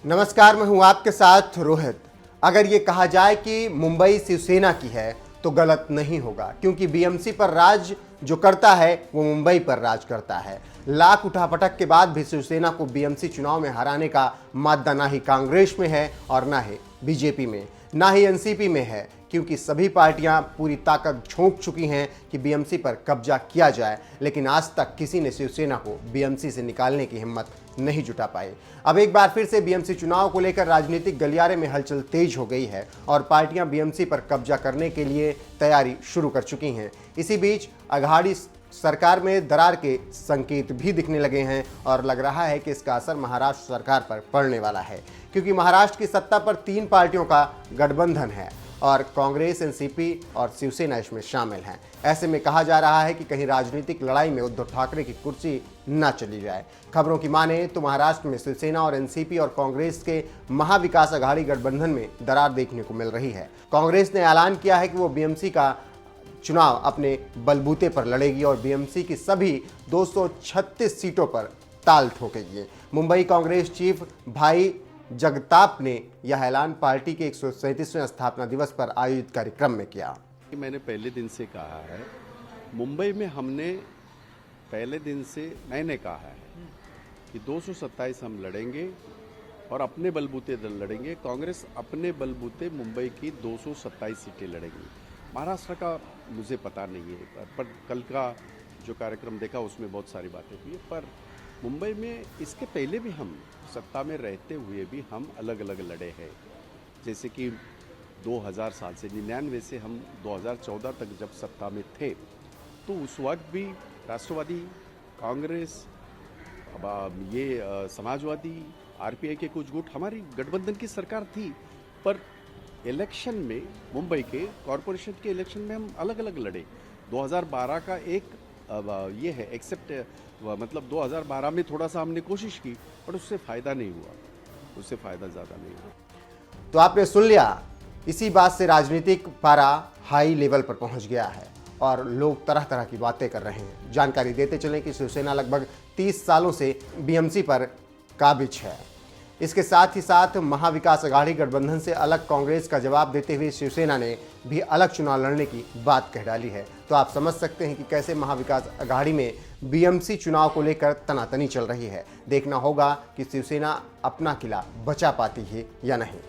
नमस्कार, मैं हूं आपके साथ रोहित। अगर ये कहा जाए कि मुंबई शिवसेना की है तो गलत नहीं होगा, क्योंकि बीएमसी पर राज जो करता है वो मुंबई पर राज करता है। लाख उठापटक के बाद भी शिवसेना को बीएमसी चुनाव में हराने का मादा ना ही कांग्रेस में है और ना ही बीजेपी में, ना ही एनसीपी में है, क्योंकि सभी पार्टियां पूरी ताकत झोंक चुकी हैं कि बीएमसी पर कब्जा किया जाए, लेकिन आज तक किसी ने शिवसेना को बीएमसी से निकालने की हिम्मत नहीं जुटा पाए। अब एक बार फिर से बीएमसी चुनाव को लेकर राजनीतिक गलियारे में हलचल तेज हो गई है और पार्टियां बीएमसी पर कब्जा करने के लिए तैयारी शुरू कर चुकी हैं। इसी बीच अघाड़ी सरकार में दरार के संकेत भी दिखने लगे हैं और लग रहा है कि इसका असर महाराष्ट्र सरकार पर पड़ने वाला है, क्योंकि महाराष्ट्र की सत्ता पर 3 पार्टियों का गठबंधन है और कांग्रेस, एनसीपी और शिवसेना इसमें शामिल हैं। ऐसे में कहा जा रहा है कि कहीं राजनीतिक लड़ाई में उद्धव ठाकरे की कुर्सी न चली जाए। खबरों की माने तो महाराष्ट्र में शिवसेना और एनसीपी और कांग्रेस के महाविकास अघाड़ी गठबंधन में दरार देखने को मिल रही है। कांग्रेस ने ऐलान किया है कि वो बीएमसी का चुनाव अपने बलबूते पर लड़ेगी और बीएमसी की सभी 236 सीटों पर ताल ठोकेगी। मुंबई कांग्रेस चीफ भाई जगताप ने यह ऐलान पार्टी के 137वें स्थापना दिवस पर आयोजित कार्यक्रम में किया। मैंने पहले दिन से कहा है, मुंबई में हमने पहले दिन से मैंने कहा है कि 227 हम लड़ेंगे और अपने बलबूते लड़ेंगे। कांग्रेस अपने बलबूते मुंबई की 227 सीटें लड़ेंगी। महाराष्ट्र का मुझे पता नहीं है, पर कल का जो कार्यक्रम देखा उसमें बहुत सारी बातें हुई, पर मुंबई में इसके पहले भी हम सत्ता में रहते हुए भी हम अलग अलग लड़े हैं। जैसे कि 2000 साल से 99 से हम 2014 तक जब सत्ता में थे तो उस वक्त भी राष्ट्रवादी, कांग्रेस, समाजवादी, आरपीआई के कुछ गुट हमारी गठबंधन की सरकार थी, पर इलेक्शन में मुंबई के कॉरपोरेशन के इलेक्शन में हम अलग अलग लड़े। 2012 का एक ये है एक्सेप्ट, मतलब 2012 में थोड़ा सा हमने कोशिश की पर उससे फ़ायदा नहीं हुआ, उससे फ़ायदा ज़्यादा नहीं हुआ। तो आपने सुन लिया, इसी बात से राजनीतिक पारा हाई लेवल पर पहुंच गया है और लोग तरह तरह की बातें कर रहे हैं। जानकारी देते चलें कि शिवसेना लगभग 30 सालों से बीएमसी पर काबिज है। इसके साथ ही साथ महाविकास अघाड़ी गठबंधन से अलग कांग्रेस का जवाब देते हुए शिवसेना ने भी अलग चुनाव लड़ने की बात कह डाली है। तो आप समझ सकते हैं कि कैसे महाविकास अघाड़ी में बीएमसी चुनाव को लेकर तनातनी चल रही है। देखना होगा कि शिवसेना अपना किला बचा पाती है या नहीं।